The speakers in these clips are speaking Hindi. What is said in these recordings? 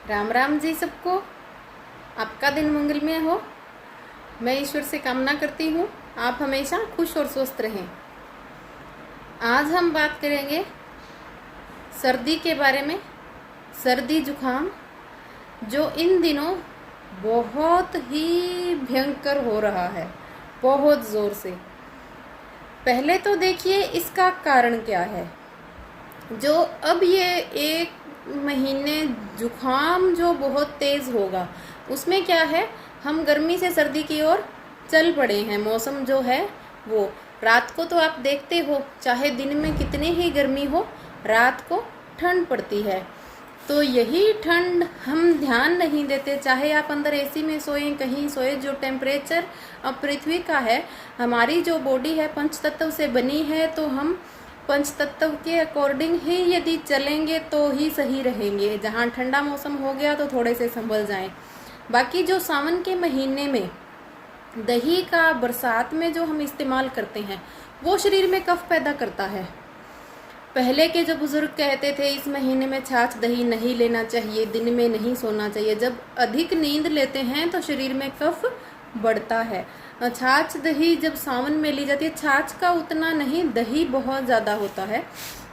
राम राम जी सबको। आपका दिन मंगलमय हो। मैं ईश्वर से कामना करती हूँ आप हमेशा खुश और स्वस्थ रहें। आज हम बात करेंगे सर्दी के बारे में। सर्दी जुखाम जो इन दिनों बहुत ही भयंकर हो रहा है, बहुत ज़ोर से। पहले तो देखिए इसका कारण क्या है। जो अब ये एक महीने जुखाम जो बहुत तेज़ होगा, उसमें क्या है, हम गर्मी से सर्दी की ओर चल पड़े हैं। मौसम जो है वो रात को तो आप देखते हो, चाहे दिन में कितनी ही गर्मी हो, रात को ठंड पड़ती है। तो यही ठंड हम ध्यान नहीं देते, चाहे आप अंदर एसी में सोएं, कहीं सोए। जो टेम्परेचर अब पृथ्वी का है, हमारी जो बॉडी है पंच तत्व से बनी है, तो हम पंच तत्व के अकॉर्डिंग ही यदि चलेंगे तो ही सही रहेंगे। जहाँ ठंडा मौसम हो गया तो थोड़े से संभल जाएं। बाकी जो सावन के महीने में दही का बरसात में जो हम इस्तेमाल करते हैं, वो शरीर में कफ पैदा करता है। पहले के जो बुजुर्ग कहते थे इस महीने में छाछ दही नहीं लेना चाहिए, दिन में नहीं सोना चाहिए। जब अधिक नींद लेते हैं तो शरीर में कफ बढ़ता है। छाछ दही जब सावन में ली जाती है, छाछ का उतना नहीं, दही बहुत ज़्यादा होता है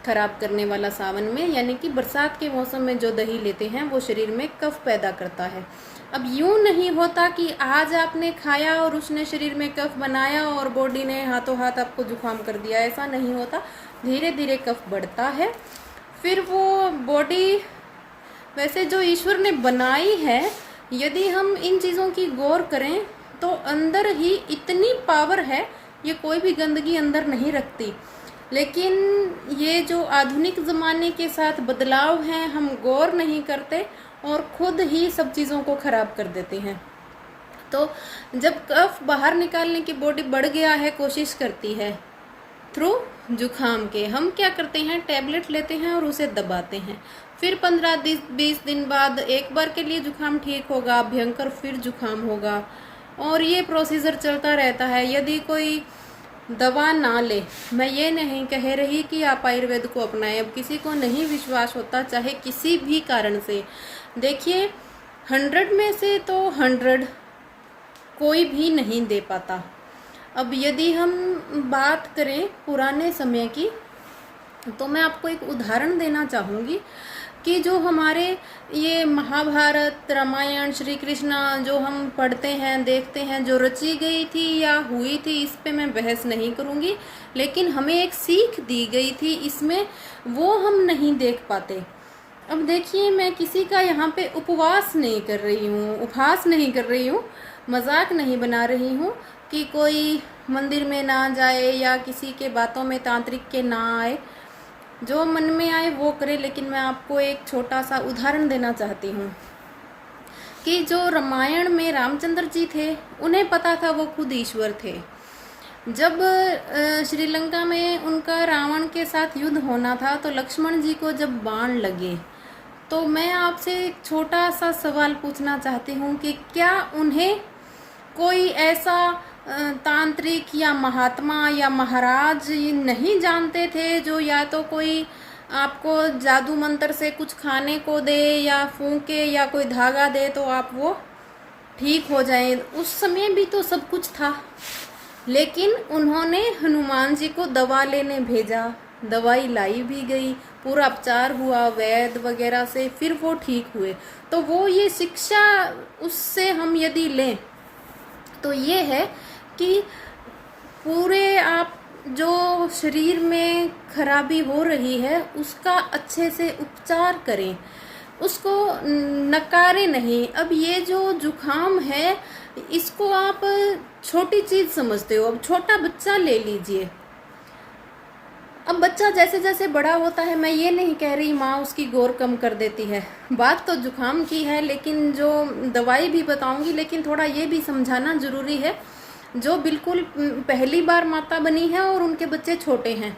खराब करने वाला सावन में। यानी कि बरसात के मौसम में जो दही लेते हैं वो शरीर में कफ पैदा करता है। अब यूं नहीं होता कि आज आपने खाया और उसने शरीर में कफ बनाया और बॉडी ने हाथों हाथ आपको जुकाम कर दिया, ऐसा नहीं होता। धीरे धीरे कफ बढ़ता है, फिर वो बॉडी वैसे जो ईश्वर ने बनाई है, यदि हम इन चीज़ों की गौर करें तो अंदर ही इतनी पावर है, ये कोई भी गंदगी अंदर नहीं रखती। लेकिन ये जो आधुनिक ज़माने के साथ बदलाव हैं, हम गौर नहीं करते और खुद ही सब चीज़ों को ख़राब कर देते हैं। तो जब कफ बाहर निकालने की बॉडी बढ़ गया है, कोशिश करती है थ्रू जुखाम के, हम क्या करते हैं, टैबलेट लेते हैं और उसे दबाते हैं। फिर 15-20 दिन बाद एक बार के लिए जुखाम ठीक होगा, भयंकर फिर जुखाम होगा, और ये प्रोसीजर चलता रहता है। यदि कोई दवा ना ले, मैं ये नहीं कह रही कि आप आयुर्वेद को अपनाएं, अब किसी को नहीं विश्वास होता, चाहे किसी भी कारण से। देखिए 100 में से तो 100 कोई भी नहीं दे पाता। अब यदि हम बात करें पुराने समय की, तो मैं आपको एक उदाहरण देना चाहूँगी कि जो हमारे ये महाभारत, रामायण, श्री कृष्णा जो हम पढ़ते हैं, देखते हैं, जो रची गई थी या हुई थी, इस पे मैं बहस नहीं करूँगी, लेकिन हमें एक सीख दी गई थी इसमें, वो हम नहीं देख पाते। अब देखिए, मैं किसी का यहाँ पे उपवास नहीं कर रही हूँ, उपहास नहीं कर रही हूँ, मजाक नहीं बना रही हूँ कि कोई मंदिर में ना जाए या किसी के बातों में तांत्रिक के ना आए, जो मन में आए वो करे। लेकिन मैं आपको एक छोटा सा उदाहरण देना चाहती हूँ कि जो रामायण में रामचंद्र जी थे, उन्हें पता था वो खुद ईश्वर थे। जब श्रीलंका में उनका रावण के साथ युद्ध होना था, तो लक्ष्मण जी को जब बाण लगे, तो मैं आपसे एक छोटा सा सवाल पूछना चाहती हूँ कि क्या उन्हें कोई ऐसा तांत्रिक या महात्मा या महाराज नहीं जानते थे, जो या तो कोई आपको जादू मंत्र से कुछ खाने को दे या फूंके या कोई धागा दे तो आप वो ठीक हो जाए? उस समय भी तो सब कुछ था, लेकिन उन्होंने हनुमान जी को दवा लेने भेजा, दवाई लाई भी गई, पूरा उपचार हुआ वैद्य वगैरह से, फिर वो ठीक हुए। तो वो ये शिक्षा उससे हम यदि लें तो ये है कि पूरे आप जो शरीर में खराबी हो रही है उसका अच्छे से उपचार करें, उसको नकारे नहीं। अब ये जो जुखाम है, इसको आप छोटी चीज़ समझते हो। अब छोटा बच्चा ले लीजिए, अब बच्चा जैसे जैसे बड़ा होता है, मैं ये नहीं कह रही माँ उसकी गौर कम कर देती है, बात तो जुखाम की है, लेकिन जो दवाई भी बताऊंगी, लेकिन थोड़ा ये भी समझाना ज़रूरी है। जो बिल्कुल पहली बार माता बनी है और उनके बच्चे छोटे हैं,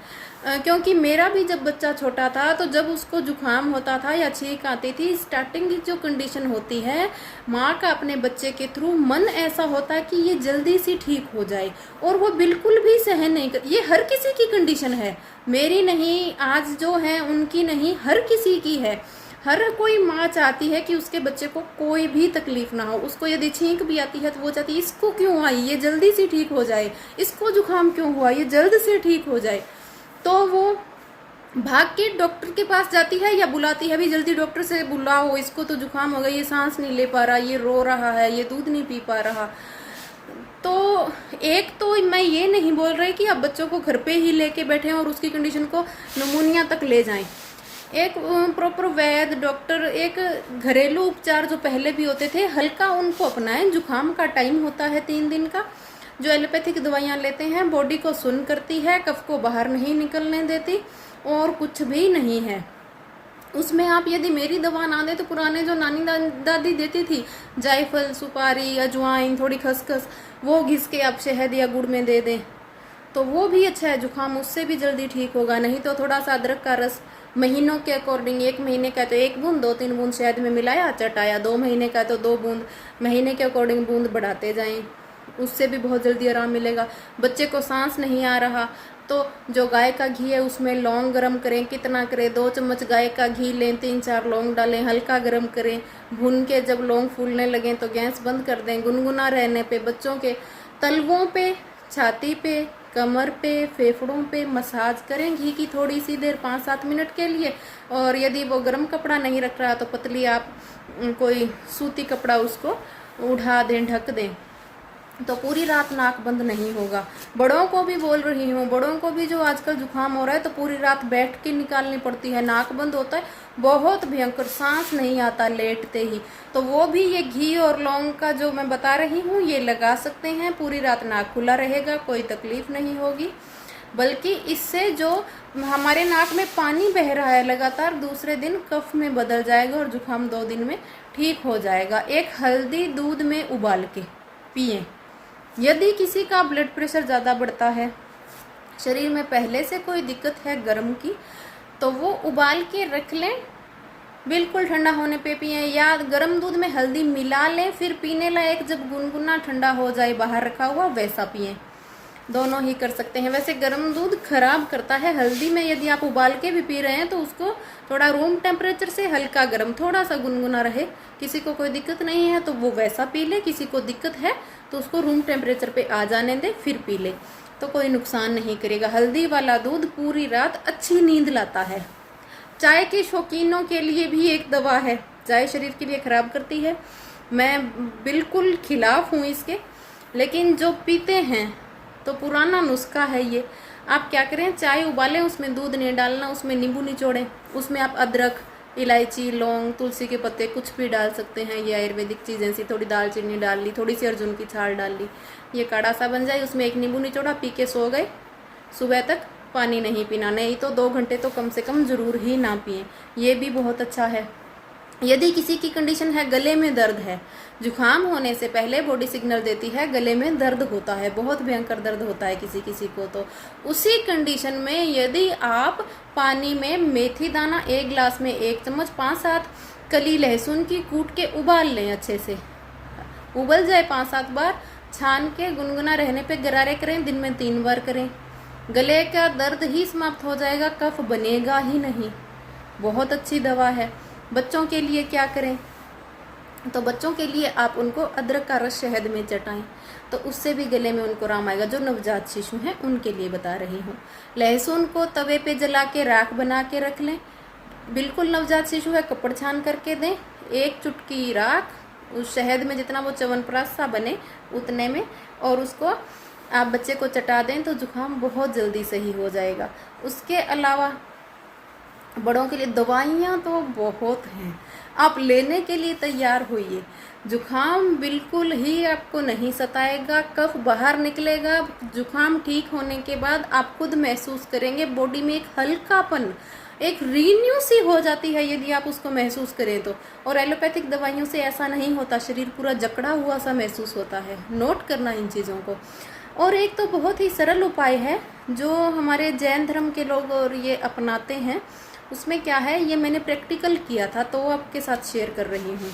क्योंकि मेरा भी जब बच्चा छोटा था, तो जब उसको जुखाम होता था या छींक आती थी, स्टार्टिंग की जो कंडीशन होती है माँ का अपने बच्चे के थ्रू मन ऐसा होता है कि ये जल्दी से ठीक हो जाए, और वो बिल्कुल भी सहन नहीं कर। ये हर किसी की कंडीशन है, मेरी नहीं, आज जो है उनकी नहीं, हर किसी की है। हर कोई माँ चाहती है कि उसके बच्चे को कोई भी तकलीफ ना हो। उसको यदि छींक भी आती है तो वो चाहती है इसको क्यों आई, ये जल्दी से ठीक हो जाए, इसको जुकाम क्यों हुआ, ये जल्द से ठीक हो जाए। तो वो भाग के डॉक्टर के पास जाती है या बुलाती है, अभी जल्दी डॉक्टर से बुलाओ, इसको तो जुकाम हो गया, ये सांस नहीं ले पा रहा, ये रो रहा है, ये दूध नहीं पी पा रहा। तो एक तो मैं ये नहीं बोल रही कि आप बच्चों को घर पे ही लेके बैठें और उसकी कंडीशन को निमोनिया तक ले जाएं। एक प्रॉपर वैद्य डॉक्टर, एक घरेलू उपचार जो पहले भी होते थे हल्का उनको अपनाएं। जुकाम का टाइम होता है 3 दिन का। जो एलोपैथिक दवाइयाँ लेते हैं बॉडी को सुन्न करती है, कफ को बाहर नहीं निकलने देती और कुछ भी नहीं है उसमें। आप यदि मेरी दवा ना दें तो पुराने जो नानी दादी देती थी, जायफल, सुपारी, अजवाइन, थोड़ी खसखस, वो घिस के आप शहद या गुड़ में दे दें तो वो भी अच्छा है, जुकाम उससे भी जल्दी ठीक होगा। नहीं तो थोड़ा सा अदरक का रस महीनों के अकॉर्डिंग, 1 महीने का तो 1 बूंद, 2-3 बूंद शहद में मिलाया चटाया, 2 महीने का तो 2 बूंद, महीने के अकॉर्डिंग बूंद बढ़ाते जाएं, उससे भी बहुत जल्दी आराम मिलेगा। बच्चे को सांस नहीं आ रहा तो जो गाय का घी है उसमें लौंग गरम करें, कितना करें, 2 चम्मच गाय का घी लें, 3-4 लौंग डालें, हल्का गरम करें, भून के जब लौंग फूलने लगें तो गैस बंद कर दें। गुनगुना रहने पे बच्चों के तलवों पे, छाती पे, कमर पे, फेफड़ों पे मसाज करें घी की थोड़ी सी देर, 5-7 मिनट के लिए। और यदि वो गर्म कपड़ा नहीं रख रहा तो पतली आप कोई सूती कपड़ा उसको उठा दें, ढक दें, तो पूरी रात नाक बंद नहीं होगा। बड़ों को भी बोल रही हूँ, बड़ों को भी जो आजकल जुकाम हो रहा है तो पूरी रात बैठ के निकालनी पड़ती है, नाक बंद होता है, बहुत भयंकर, सांस नहीं आता लेटते ही। तो वो भी ये घी और लौंग का जो मैं बता रही हूँ ये लगा सकते हैं, पूरी रात नाक खुला रहेगा, कोई तकलीफ नहीं होगी। बल्कि इससे जो हमारे नाक में पानी बह रहा है लगातार, दूसरे दिन कफ में बदल जाएगा और जुकाम 2 दिन में ठीक हो जाएगा। एक हल्दी दूध में उबाल के पिएं। यदि किसी का ब्लड प्रेशर ज़्यादा बढ़ता है, शरीर में पहले से कोई दिक्कत है गर्म की, तो वो उबाल के रख लें, बिल्कुल ठंडा होने पे पिएं, या गर्म दूध में हल्दी मिला लें, फिर पीने लायक जब गुनगुना ठंडा हो जाए बाहर रखा हुआ वैसा पिएं। दोनों ही कर सकते हैं। वैसे गर्म दूध खराब करता है, हल्दी में यदि आप उबाल के भी पी रहे हैं तो उसको थोड़ा रूम टेम्परेचर से हल्का गर्म, थोड़ा सा गुनगुना रहे। किसी को कोई दिक्कत नहीं है तो वो वैसा पी ले, किसी को दिक्कत है तो उसको रूम टेम्परेचर पे आ जाने दे फिर पी ले, तो कोई नुकसान नहीं करेगा। हल्दी वाला दूध पूरी रात अच्छी नींद लाता है। चाय के शौकीनों के लिए भी एक दवा है, चाय शरीर के लिए खराब करती है, मैं बिल्कुल खिलाफ हूँ इसके, लेकिन जो पीते हैं तो पुराना नुस्खा है ये। आप क्या करें, चाय उबालें, उसमें दूध नहीं डालना, उसमें नींबू निचोड़ें, उसमें आप अदरक, इलायची, लौंग, तुलसी के पत्ते कुछ भी डाल सकते हैं, ये आयुर्वेदिक चीज़ें सी, थोड़ी दालचीनी डाल ली, थोड़ी सी अर्जुन की छाल डाल ली, ये काढ़ा सा बन जाए, उसमें 1 नींबू निचोड़ा, पी के सो गए। सुबह तक पानी नहीं पीना, नहीं तो 2 घंटे तो कम से कम ज़रूर ही ना पिएं, ये भी बहुत अच्छा है। यदि किसी की कंडीशन है गले में दर्द है, जुकाम होने से पहले बॉडी सिग्नल देती है गले में दर्द होता है, बहुत भयंकर दर्द होता है किसी किसी को, तो उसी कंडीशन में यदि आप पानी में मेथी दाना 1 गिलास में 1 चम्मच, 5-7 कली लहसुन की कूट के उबाल लें, अच्छे से उबल जाए 5-7 बार, छान के गुनगुना रहने पे गरारे करें, दिन में 3 बार करें, गले का दर्द ही समाप्त हो जाएगा, कफ बनेगा ही नहीं। बहुत अच्छी दवा है। बच्चों के लिए क्या करें, तो बच्चों के लिए आप उनको अदरक का रस शहद में चटाएं तो उससे भी गले में उनको आराम आएगा। जो नवजात शिशु हैं उनके लिए बता रही हूँ। लहसुन को तवे पे जला के राख बना के रख लें, बिल्कुल नवजात शिशु है कपड़ छान करके दें, 1 चुटकी राख उस शहद में, जितना वो च्यवनप्राश सा बने उतने में, और उसको आप बच्चे को चटा दें तो जुकाम बहुत जल्दी सही हो जाएगा। उसके अलावा बड़ों के लिए दवाइयाँ तो बहुत हैं, आप लेने के लिए तैयार होइए। जुकाम बिल्कुल ही आपको नहीं सताएगा, कफ बाहर निकलेगा। जुकाम ठीक होने के बाद आप खुद महसूस करेंगे बॉडी में एक हल्कापन, एक रीन्यू सी हो जाती है यदि आप उसको महसूस करें तो। और एलोपैथिक दवाइयों से ऐसा नहीं होता, शरीर पूरा जकड़ा हुआ सा महसूस होता है। नोट करना इन चीज़ों को। और एक तो बहुत ही सरल उपाय है जो हमारे जैन धर्म के लोग और ये अपनाते हैं, उसमें क्या है, ये मैंने प्रैक्टिकल किया था तो वो आपके साथ शेयर कर रही हूँ।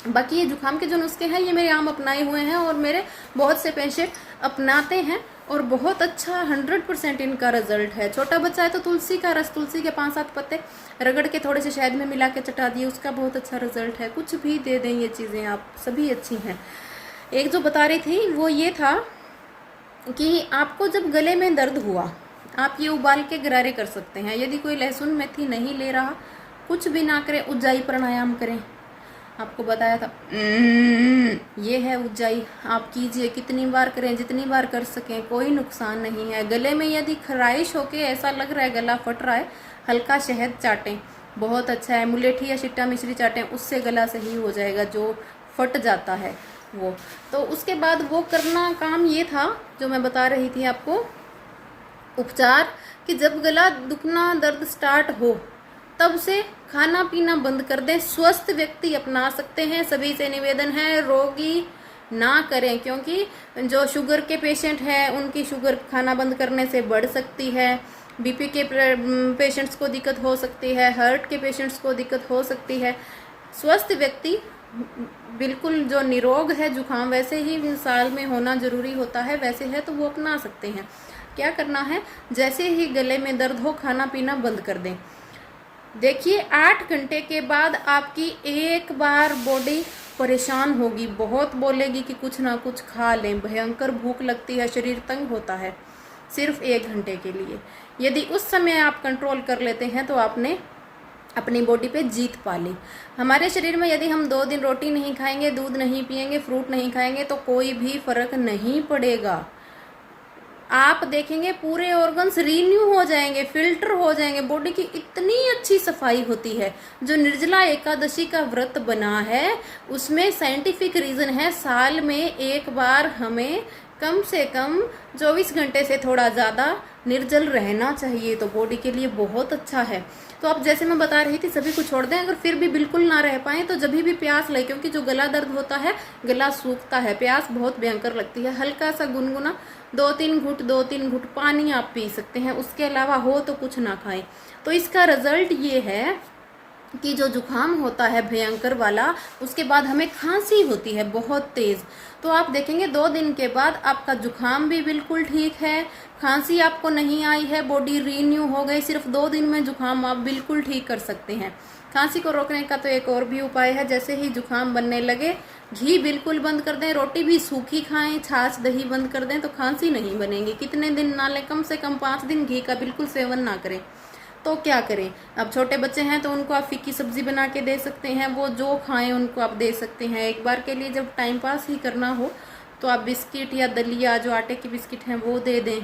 बाकी ये जुकाम के जो नुस्खे हैं ये मेरे आम अपनाए हुए हैं और मेरे बहुत से पेशेंट अपनाते हैं और बहुत अच्छा 100% इनका रिजल्ट है। छोटा बच्चा है तो तुलसी का रस, तुलसी के 5-7 पत्ते रगड़ के थोड़े से शहद में मिला के चटा दिए, उसका बहुत अच्छा रिजल्ट है। कुछ भी दे दें ये चीज़ें आप, सभी अच्छी हैं। एक जो बता रही थी वो ये था कि आपको जब गले में दर्द हुआ, आप ये उबाल के गरारे कर सकते हैं। यदि कोई लहसुन मेथी नहीं ले रहा, कुछ भी ना करें, उज्जाई प्राणायाम करें। आपको बताया था ये है उज्जाई, आप कीजिए, कितनी बार करें, जितनी बार कर सकें, कोई नुकसान नहीं है। गले में यदि खराइश होके ऐसा लग रहा है गला फट रहा है, हल्का शहद चाटें, बहुत अच्छा है। मुलेठी या शिट्टा मिश्री चाटें, उससे गला सही हो जाएगा जो फट जाता है वो। तो उसके बाद वो करना काम ये था जो मैं बता रही थी आपको, उपचार, कि जब गला दुखना दर्द स्टार्ट हो तब से खाना पीना बंद कर दें। स्वस्थ व्यक्ति अपना सकते हैं, सभी से निवेदन है, रोगी ना करें, क्योंकि जो शुगर के पेशेंट हैं उनकी शुगर खाना बंद करने से बढ़ सकती है, बीपी के पेशेंट्स को दिक्कत हो सकती है, हार्ट के पेशेंट्स को दिक्कत हो सकती है। स्वस्थ व्यक्ति बिल्कुल जो निरोग है, जुकाम वैसे ही साल में होना जरूरी होता है, वैसे है तो वो अपना सकते हैं। क्या करना है, जैसे ही गले में दर्द हो खाना पीना बंद कर दें। देखिए 8 घंटे के बाद आपकी एक बार बॉडी परेशान होगी, बहुत बोलेगी कि कुछ ना कुछ खा लें, भयंकर भूख लगती है, शरीर तंग होता है, सिर्फ 1 घंटे के लिए। यदि उस समय आप कंट्रोल कर लेते हैं तो आपने अपनी बॉडी पे जीत पा ली। हमारे शरीर में यदि हम 2 दिन रोटी नहीं खाएंगे, दूध नहीं पिएंगे, फ्रूट नहीं खाएंगे तो कोई भी फर्क नहीं पड़ेगा। आप देखेंगे पूरे ऑर्गन्स रीन्यू हो जाएंगे, फिल्टर हो जाएंगे, बॉडी की इतनी अच्छी सफाई होती है। जो निर्जला एकादशी का व्रत बना है उसमें साइंटिफिक रीजन है, साल में एक बार हमें कम से कम 24 घंटे से थोड़ा ज़्यादा निर्जल रहना चाहिए, तो बॉडी के लिए बहुत अच्छा है। तो अब जैसे मैं बता रही थी सभी को छोड़ दें, अगर फिर भी बिल्कुल ना रह पाए तो जब भी प्यास लगे, क्योंकि जो गला दर्द होता है गला सूखता है, प्यास बहुत भयंकर लगती है, हल्का सा गुनगुना 2-3 घुट पानी आप पी सकते हैं, उसके अलावा हो तो कुछ ना खाएं। तो इसका रिजल्ट ये है कि जो जुकाम होता है भयंकर वाला, उसके बाद हमें खांसी होती है बहुत तेज़, तो आप देखेंगे 2 दिन के बाद आपका जुकाम भी बिल्कुल ठीक है, खांसी आपको नहीं आई है, बॉडी रीन्यू हो गई। सिर्फ 2 दिन में जुकाम आप बिल्कुल ठीक कर सकते हैं। खांसी को रोकने का तो एक और भी उपाय है, जैसे ही जुकाम बनने लगे घी बिल्कुल बंद कर दें, रोटी भी सूखी खाएं, छाछ दही बंद कर दें तो खांसी नहीं बनेगी। कितने दिन ना लें, कम से कम 5 दिन घी का बिल्कुल सेवन ना करें। तो क्या करें, अब छोटे बच्चे हैं तो उनको आप फीकी सब्जी बना के दे सकते हैं, वो जो खाएं उनको आप दे सकते हैं। एक बार के लिए जब टाइम पास ही करना हो तो आप बिस्किट या दलिया, जो आटे की बिस्किट हैं वो दे दें।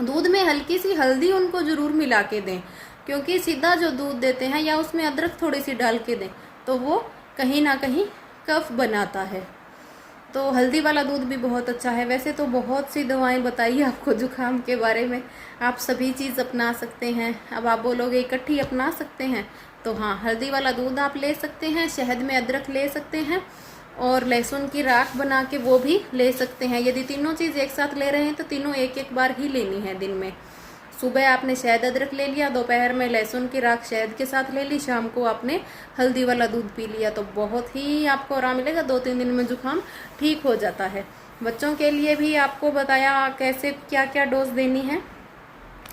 दूध में हल्की सी हल्दी उनको ज़रूर मिला के दें, क्योंकि सीधा जो दूध देते हैं या उसमें अदरक थोड़ी सी डाल के दें तो वो कहीं ना कहीं कफ बनाता है। तो हल्दी वाला दूध भी बहुत अच्छा है। वैसे तो बहुत सी दवाएं बताई आपको जुकाम के बारे में, आप सभी चीज़ अपना सकते हैं। अब आप बोलोगे इकट्ठी अपना सकते हैं, तो हाँ, हल्दी वाला दूध आप ले सकते हैं, शहद में अदरक ले सकते हैं और लहसुन की राख बना के वो भी ले सकते हैं। यदि तीनों चीज़ एक साथ ले रहे हैं तो तीनों एक बार ही लेनी है दिन में। सुबह आपने शहद अदरक ले लिया, दोपहर में लहसुन की राख शहद के साथ ले ली, शाम को आपने हल्दी वाला दूध पी लिया, तो बहुत ही आपको आराम मिलेगा। 2-3 दिन में जुकाम ठीक हो जाता है। बच्चों के लिए भी आपको बताया कैसे क्या क्या डोज देनी है,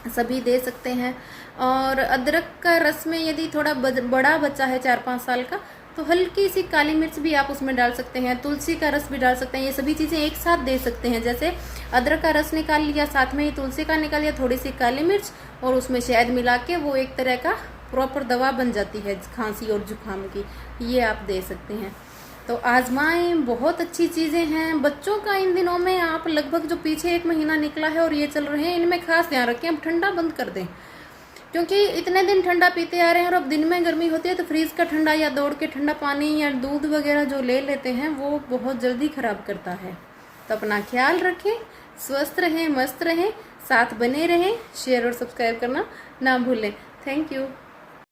सभी दे सकते हैं। और अदरक का रस में यदि थोड़ा बड़ा बच्चा है 4-5 साल का, तो हल्की सी काली मिर्च भी आप उसमें डाल सकते हैं, तुलसी का रस भी डाल सकते हैं। ये सभी चीज़ें एक साथ दे सकते हैं। जैसे अदरक का रस निकाल लिया, साथ में ही तुलसी का निकाल लिया, थोड़ी सी काली मिर्च और उसमें शहद मिला के, वो एक तरह का प्रॉपर दवा बन जाती है खांसी और जुकाम की। ये आप दे सकते हैं, तो आजमाएं, बहुत अच्छी चीज़ें हैं। बच्चों का इन दिनों में आप लगभग जो पीछे 1 महीना निकला है और ये चल रहे हैं, इनमें खास ध्यान रखें। अब ठंडा बंद कर दें, क्योंकि इतने दिन ठंडा पीते आ रहे हैं और अब दिन में गर्मी होती है तो फ्रीज का ठंडा या दौड़ के ठंडा पानी या दूध वगैरह जो ले लेते हैं वो बहुत जल्दी ख़राब करता है। तो अपना ख्याल रखें, स्वस्थ रहें, मस्त रहें, साथ बने रहें, शेयर और सब्सक्राइब करना ना भूलें। Thank you.